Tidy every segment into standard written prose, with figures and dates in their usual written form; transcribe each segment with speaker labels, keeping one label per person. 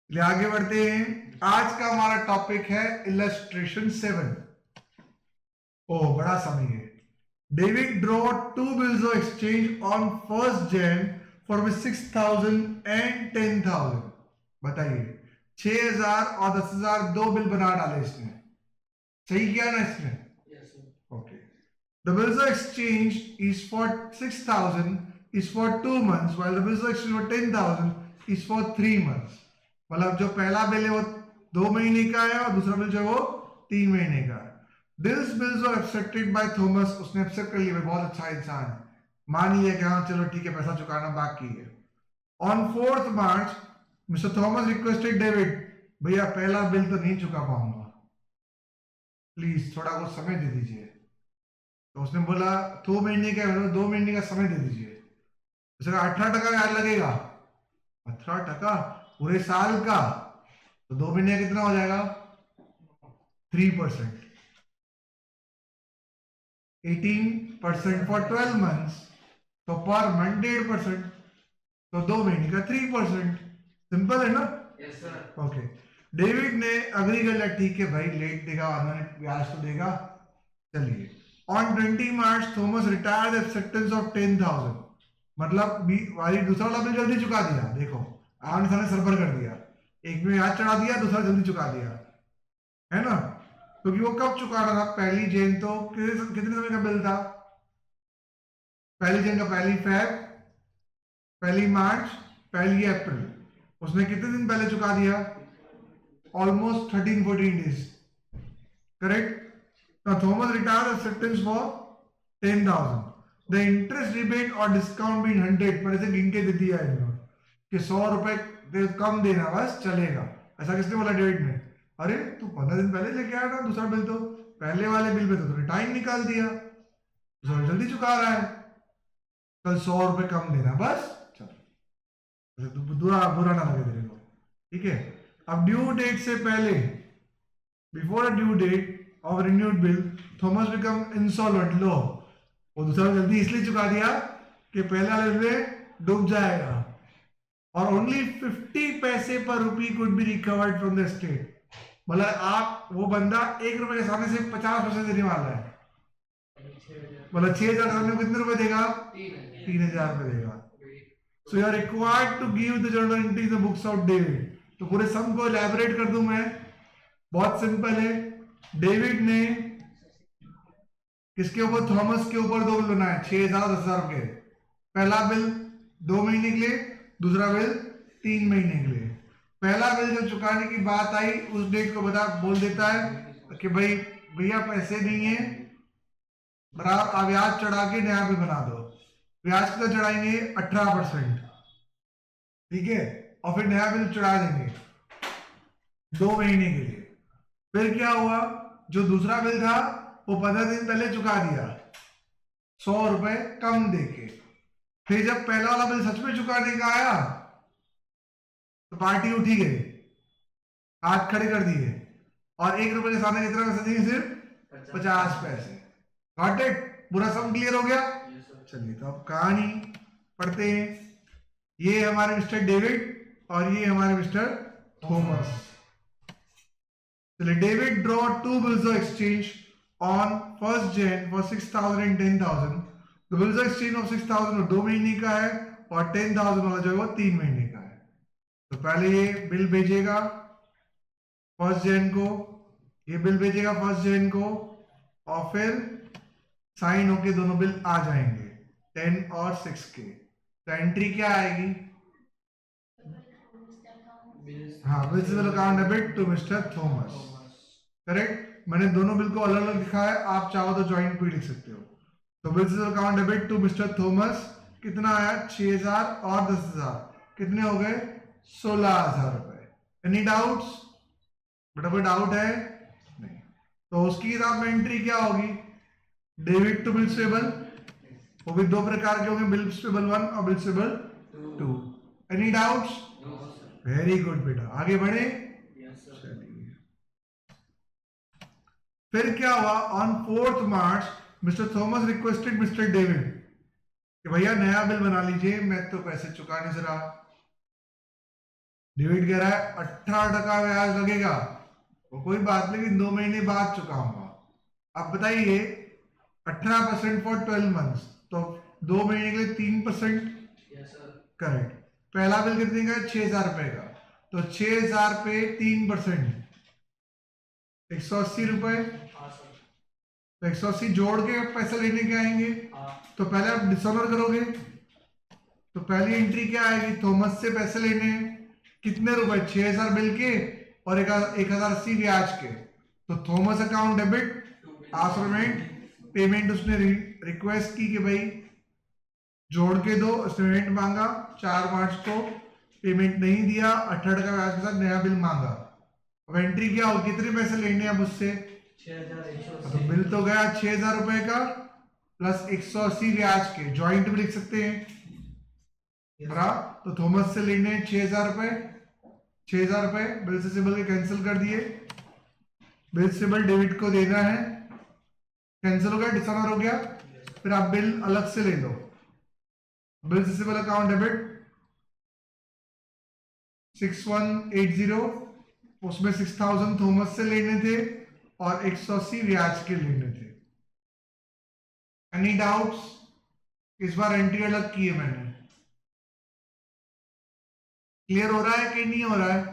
Speaker 1: चलिए आगे बढ़ते हैं। आज का हमारा टॉपिक है इलस्ट्रेशन 7। ओह बड़ा समय है। David draw two bills of exchange on 1st Jan for 6,000 and 10,000। बताइए 6,000 और 10,000 दो बिल बना डाले इसने। सही किया ना इसने? Okay. The bills of exchange is for 6,000 is for 2 months while the bills of exchange for 10,000 is for 3 months। मतलब जो पहला बिल है वो 2 महीने का है और दूसरा बिल जो है वो 3 महीने का है। These bills were accepted by Thomas। उसने एक्सेप्ट कर लिया, बहुत अच्छा इंसान है, मान लिया कि हाँ चलो ठीक है पैसा चुकाना बाकी है। On 4th March Mr. Thomas requested David, भैया पहला बिल तो नहीं चुका पाऊंगा, प्लीज थोड़ा कुछ समय दे दीजिए। तो उसने बोला 2 महीने का, 2 महीने का समय दे दीजिए। उसका 18% यार लगेगा, 18% पूरे साल का, तो 2 महीने का कितना हो जाएगा? 3%। 18% फॉर 12 मंथ्स, तो पर मंथ 1.5%, तो 2 महीने का 3%। सिंपल है ना?
Speaker 2: Yes sir.
Speaker 1: ओके। डेविड ने अग्री कर लिया, ठीक है भाई लेट देगा, उन्होंने ब्याज तो देगा, चलिए। On 20 March Thomas retired acceptance of 10,000। मतलब वाली दूसरा वाला बिल जल्दी चुका दिया, देखो आमने सामने सरबर कर दिया, एक में याद चढ़ा दिया, दूसरा जल्दी चुका दिया, है ना? क्योंकि वो कब चुकाना था? 1 जैन, तो कितने समय का बिल था? 1 जैन का 1 फेब, 1 मार्च, 1 अप्रैल। उसने कितने दिन पहले चुका दिया? Almost 13-14 days, correct? Now Thomas retired acceptance for 10,000. The interest rebate or discount being 100, पर ऐसे गिन के दे दिया है इन्होंने कि 100 रुपए कम देना बस चलेगा। ऐसा किसने बोला? डेविड ने। अरे तू 15 दिन पहले लेके आया ना दूसरा बिल, तो पहले वाले बिल में तो तूने टाइम निकाल दिया, दूसरा जल्दी चुका रहा है, कल 100 रुपए कम देना बस, चलो बुरा बुरा ना लगे तेरे को, ठीक है? अब ड्यू डेट से पहले, before due date of renewed bill, Thomas become insolvent। लो वो दूसरा जल्दी इसलिए चुका दिया कि पहला बिल में डूब जाएगा, और ओनली 50 पैसे per rupee could be recovered from the state. मतलब आप वो बंदा 1 रुपए के सामने से 50 पैसे देने वाला है, मतलब 6,000 सामने कितने रुपए देगा? 3,000 रुपए देगा। So you are required to give the journal entry the books of David. तो पूरे सम को एलैबोरेट कर दूं मैं, बहुत सिंपल है। डेविड ने किसके ऊपर? थॉमस के ऊपर दो बिल बनाए, 6,000 10,000 के। पहला बिल 2 महीने के लिए, दूसरा बिल 3 महीने के लिए। पहला बिल जब चुकाने की बात आई उस डेट को बोल देता है कि भाई भैया पैसे नहीं है, बराबर ब्याज चढ़ा के नया बिल बना दो। ब्याज कितना चढ़ाएंगे? 18%, ठीक है? और फिर नया बिल चढ़ा देंगे 2 महीने के लिए। फिर क्या हुआ? जो दूसरा बिल था वो 15 दिन पहले चुका दिया 100 रुपए कम देके। फिर जब पहला वाला बिल सच में चुकाने का आया तो पार्टी उठी गई, हाथ खड़े कर दिए, और 1 रुपए के सामने कितना पैसा दिए? सिर्फ 50 पैसे। Got it? पूरा सम क्लियर हो गया? चलिए तो अब कहानी पढ़ते हैं। ये हमारे मिस्टर डेविड और ये हमारे मिस्टर थॉमस। चलिए, David draw 2 bills of exchange on 1st Jan for 6,000 and 10,000। तो बिल्स ऑफ एक्सचेंज ऑफ 6,000 2 महीने का है और 10,000 वाला जो है वो 3 महीने का है। तो पहले ये बिल भेजेगा 1st Jan को, ये बिल भेजेगा 1st Jan को, और फिर साइन होके दोनों बिल आ जाएंगे 10 और 6 के। तो एंट्री क्या आएगी? हाँ, bills will account debit to mister Thomas, correct? मैंने दोनों बिल को अलग अलग लिखा है, आप चाहो तो ज्वाइंट भी लिख सकते हो। तो bills account debit to mister Thomas कितना आया? 6,000 और 10,000, कितने हो गए? 16,000 रुपए। Any doubts? बेटा कोई डाउट है? नहीं। तो उसकी किताब में एंट्री क्या होगी? डेबिट टू बिल्स पेबल, वो भी 2 प्रकार के होंगे, बिल्स पेबल 1 और bills payable 2। Any doubts? Very good बेटा, आगे बढ़े। चलिए, फिर क्या हुआ? On 4th March mister Thomas requested mister David कि भैया नया बिल बना लीजिए, मैं तो पैसे चुका नहीं रहा। डेबिट कह रहा है 18% ब्याज लगेगा, वो कोई बात नहीं, 2 महीने बाद चुकाऊंगा। अब बताइए 18% फॉर 12 मंथ्स, तो 2 महीने के लिए 3%। करेक्ट। पहला बिल कितने का है? 6,000 रुपए का, तो 6,000 पे 3% 180 रुपए। तो 180 जोड़ के पैसे लेने के आएंगे। तो पहले आप डिसऑनर करोगे, तो पहली एंट्री क्या आएगी? थॉमस से पैसे लेने हैं, कितने रुपए? 6,000 बिल के और 1,080 ब्याज के। तो थॉमस अकाउंट डेबिट, आसरमेंट पेमेंट उसने रिक्वेस्ट की कि भाई जोड़ के दो, पेमेंट मांगा 4 मार्च को, पेमेंट नहीं दिया, 18 का ब्याज के साथ नया बिल मांगा। अब एंट्री क्या हो? कितने पैसे लेने हैं अब उससे? 6,180। तो बिल तो गया 6,000 रुपए का प्लस 180 ब्याज के, ज्वाइंट भी लिख सकते हैं बराबर। तो थॉमस से लेने हैं 6,000 रुपए, 6,000 रुपए बिल से सिबल के कैंसिल कर दिए, बिल सिबल डेबिट को देना है, कैंसिल हो गया, डिसऑनर हो गया। फिर आप बिल अलग से ले लो, बिल से सिबल अकाउंट डेबिट 6180, उसमें 6,000 थॉमस से लेने थे और 180 ब्याज के लेने थे। Any doubts? इस बार एंट्री अलग की है मैंने, क्लियर हो रहा है कि नहीं हो रहा है?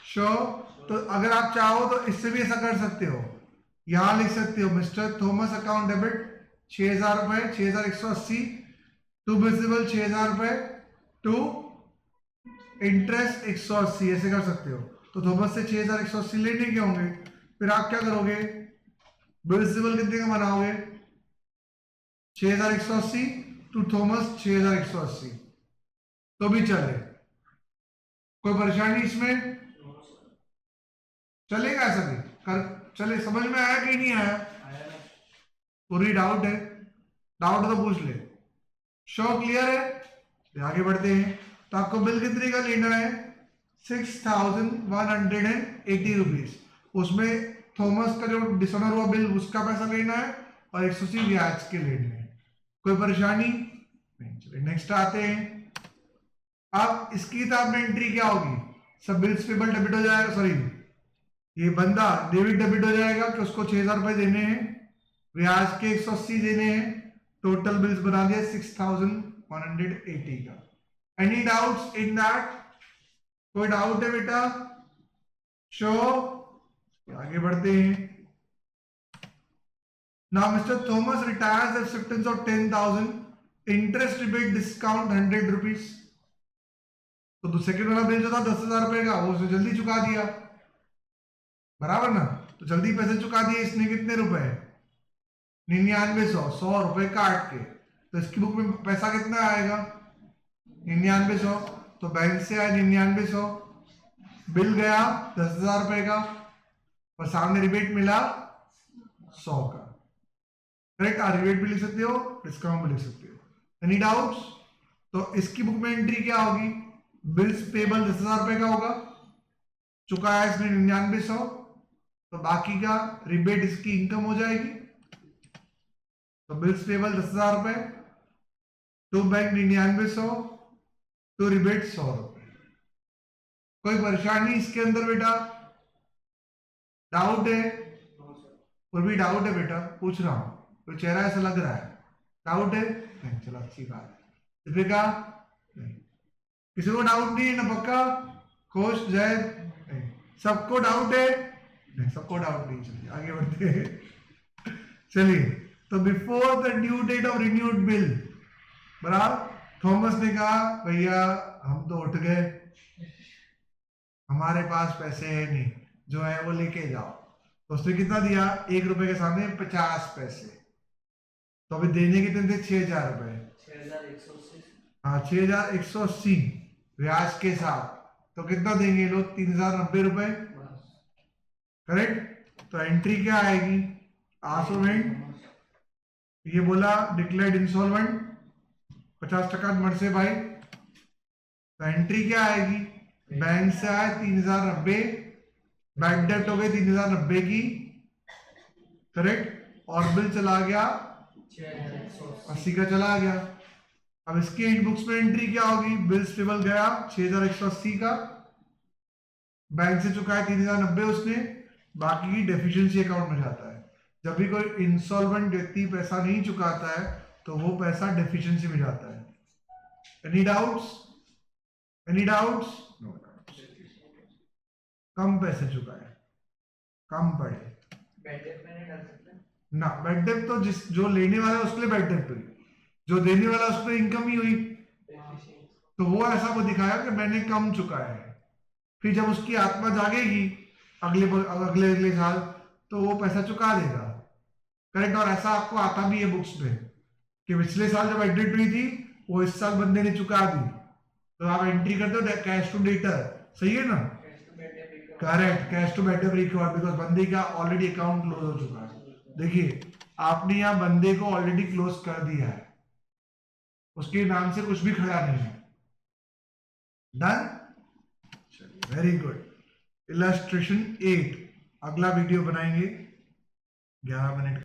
Speaker 1: श्योर। तो अगर आप चाहो तो इससे भी ऐसा कर सकते हो, यहां लिख सकते हो मिस्टर थॉमस अकाउंट डेबिट 6,000 रुपए, 6,180 टू विजिबल 6,000 रुपए टू इंटरेस्ट 180, ऐसे कर सकते हो। तो थॉमस से 6,180 लेने के होंगे, फिर आप क्या करोगे? विजिबल कितने का बनाओगे? 6,180 टू थॉमस 6,180, तो भी चले, कोई परेशानी इसमें? चलेगा ऐसा भी कर, चले। समझ में आया कि नहीं आया? पूरी डाउट है? डाउट तो पूछ ले। शो क्लियर है? आगे बढ़ते हैं। तो आपको बिल कितने का लेना है? 6,180 रुपीज। उसमें थॉमस का जो डिसऑनर हुआ बिल उसका पैसा लेना है और 180 ब्याज के लेने हैं। कोई परेशानी नहीं? चलिए नेक्स्ट आते हैं। अब इसकी किताब में एंट्री क्या होगी? सब बिल्स पेबल डेबिट हो जाएगा, सॉरी ये बंदा डेबिट डेबिट हो जाएगा कि उसको 6,000 रुपए देने हैं, ब्याज के 180 देने हैं, टोटल बिल्स बना दिया 6,180 का। Any doubts in that? कोई डाउट है बेटा? शो आगे बढ़ते हैं। Now Mr. Thomas retires the acceptance of 10,000, interest rebate discount 100 rupees। तो सेकंड वाला बिल जो था 10,000 रुपए का, वो उसने जल्दी चुका दिया, बराबर ना? तो जल्दी पैसे चुका दिए इसने, कितने रुपए? 9900, 100 रुपए काट के। तो इसकी बुक में पैसा कितना आएगा? 9900। तो बैंक से आया 9900, बिल गया 10,000 रुपए का और सामने रिबेट मिला 100 का। करेक्ट? रिबेट भी लिख सकते हो, डिस्काउंट भी लिख सकते हो। Any doubts? तो इसकी बुक में एंट्री क्या होगी? बिल्स पेबल 10,000 रुपए का होगा, चुकाया इसने 9900, तो बाकी का रिबेट इसकी इनकम हो जाएगी। तो बिल्स पेबल 10,000 रुपए टू बैंक 9900 टू रिबेट 100 रुपए। कोई परेशानी इसके अंदर बेटा? डाउट है? और भी डाउट है बेटा? पूछ रहा हूं, कोई चेहरा ऐसा लग रहा है डाउट है? नहीं, चलो अच्छी बात है। दीपिका नहीं, किसी को डाउट नहीं है ना? पक्का? खुश? जय? नहीं, सबको डाउट है? नहीं, सबको डाउट नहीं। चलिए आगे बढ़ते हैं। चलिए, तो before the due date of renewed bill, बराबर, थॉमस ने कहा भैया हम तो उठ गए, हमारे पास पैसे है नहीं, जो है वो लेके जाओ। तो उसने कितना दिया? 1 रुपए के सामने 50 पैसे। तो अभी देने कितने थे? 6,000 रुपए। 6,180। हाँ, 6,180 ब्याज के साथ। तो कितना देंगे लोग? 3,090 रुपए। करेक्ट? तो एंट्री क्या आएगी? आसोमेंट, ये बोला डिक्लेयर्ड इंसॉल्वेंट, 50% मर से भाई। तो एंट्री क्या आएगी? बैंक से आए 3,090, बैंक डेट हो गई 3,090 की, करेक्ट? और बिल चला गया 80 का चला गया। अब इसके इन बुक्स में एंट्री क्या होगी? बिल्स पेबल गया 6,180 का, बैंक से चुकाए 3090 उसने, बाकी की डेफिशिएंसी अकाउंट में जाता है। जब भी कोई इंसॉल्वेंट व्यक्ति पैसा नहीं चुकाता है तो वो पैसा डेफिशिएंसी में जाता है। Any doubts? Any doubts? No doubts. कम पैसे चुकाए, कम पड़े
Speaker 2: बैड डेट में नहीं डाल सकते
Speaker 1: ना। बैड डेट तो जो लेने वाला है उसके लिए बैड डेट हुई, जो देने वाला उस पर इनकम ही हुई, तो वो ऐसा वो दिखाया कि मैंने कम चुकाया है। फिर जब उसकी आत्मा जागेगी अगले अगले अगले साल तो वो पैसा चुका देगा। करेक्ट। और ऐसा आपको आता भी है बुक्स में कि पिछले साल जब एडिट हुई थी वो इस साल बंदे ने चुका दी, तो आप एंट्री करते हो कैश टू डेटर, सही है ना? Correct, cash to better record, because बंदे का ऑलरेडी अकाउंट क्लोज हो चुका है। देखिए आपने यहाँ बंदे को ऑलरेडी क्लोज कर दिया है, उसके नाम से कुछ भी खड़ा नहीं है। डन? Very good. इलस्ट्रेशन 8 अगला वीडियो बनाएंगे 11 मिनट।